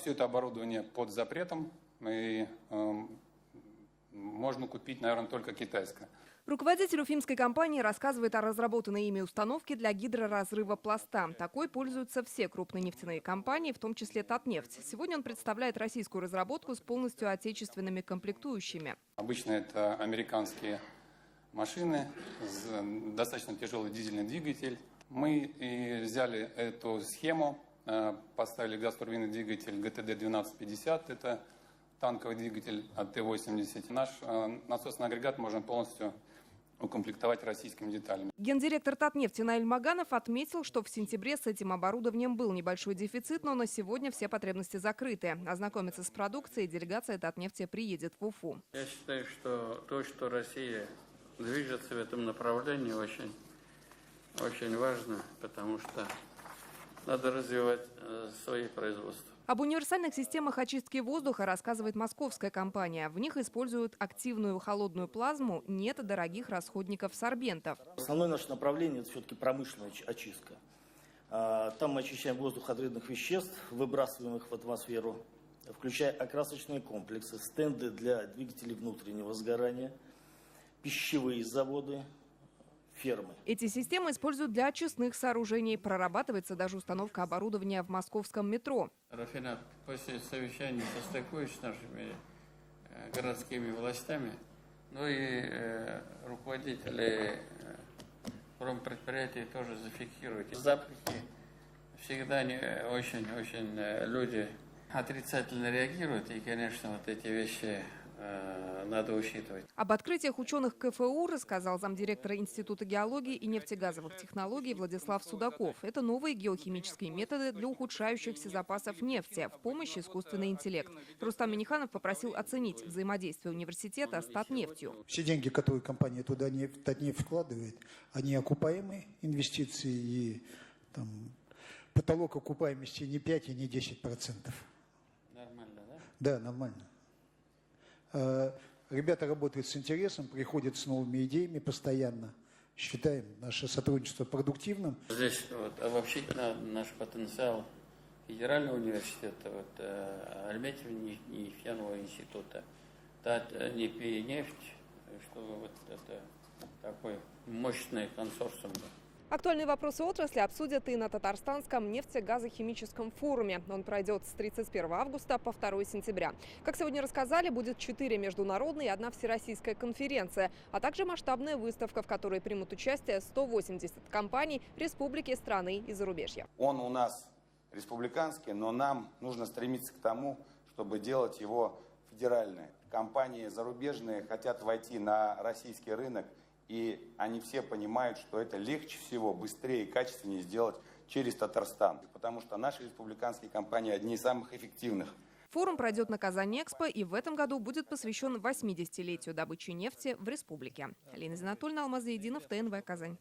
Все это оборудование под запретом, и можно купить, наверное, только китайское. Руководитель уфимской компании рассказывает о разработанной ими установке для гидроразрыва пласта. Такой пользуются все крупные нефтяные компании, в том числе Татнефть. Сегодня он представляет российскую разработку с полностью отечественными комплектующими. Обычно это американские машины, достаточно тяжелый дизельный двигатель. Мы взяли эту схему, поставили газотурбинный двигатель ГТД-1250, это танковый двигатель от Т-80. Наш насосный агрегат можно полностью укомплектовать российскими деталями. Гендиректор Татнефти Наиль Маганов отметил, что в сентябре с этим оборудованием был небольшой дефицит, но на сегодня все потребности закрыты. Ознакомиться с продукцией делегация Татнефти приедет в Уфу. Я считаю, что то, что Россия движется в этом направлении, очень важно, потому что надо развивать свои производства. Об универсальных системах очистки воздуха рассказывает московская компания. В них используют активную холодную плазму, нет дорогих расходников сорбентов. Основное наше направление – это все-таки промышленная очистка. Там мы очищаем воздух от вредных веществ, выбрасываемых в атмосферу, включая окрасочные комплексы, стенды для двигателей внутреннего сгорания, пищевые заводы, фермы. Эти системы используют для очистных сооружений. Прорабатывается даже установка оборудования в московском метро. Рафинат после совещания состыкуюсь с нашими городскими властями, ну и руководители промпредприятий тоже зафиксируют. Запахи всегда очень люди отрицательно реагируют, и, конечно, вот эти вещи надо учитывать. Об открытиях ученых КФУ рассказал замдиректора Института геологии и нефтегазовых технологий Владислав Судаков. Это новые геохимические методы для ухудшающихся запасов нефти в помощь искусственный интеллект. Рустам Миниханов попросил оценить взаимодействие университета с Татнефтью. Все деньги, которые компания туда Татнефть вкладывает, они окупаемые инвестиции, и там потолок окупаемости не 5 и не 10%. Нормально, да? Да, нормально. Ребята работают с интересом, приходят с новыми идеями постоянно. Считаем наше сотрудничество продуктивным. Здесь вот, обобщить наш потенциал Федерального университета, Альметьево нефтяного института, Татнефть, чтобы вот это такой мощный консорциум был. Актуальные вопросы отрасли обсудят и на Татарстанском нефтегазохимическом форуме. Он пройдет с 31 августа по 2 сентября. Как сегодня рассказали, будет 4 международные и 1 всероссийская конференция, а также масштабная выставка, в которой примут участие 180 компаний республики, страны и зарубежья. Он у нас республиканский, но нам нужно стремиться к тому, чтобы делать его федеральным. Компании зарубежные хотят войти на российский рынок, и они все понимают, что это легче всего, быстрее и качественнее сделать через Татарстан. Потому что наши республиканские компании одни из самых эффективных. Форум пройдет на Казань-Экспо и в этом году будет посвящен 80-летию добычи нефти в республике. Алина Зинатульна, Алмаз Заединов, ТНВ, Казань.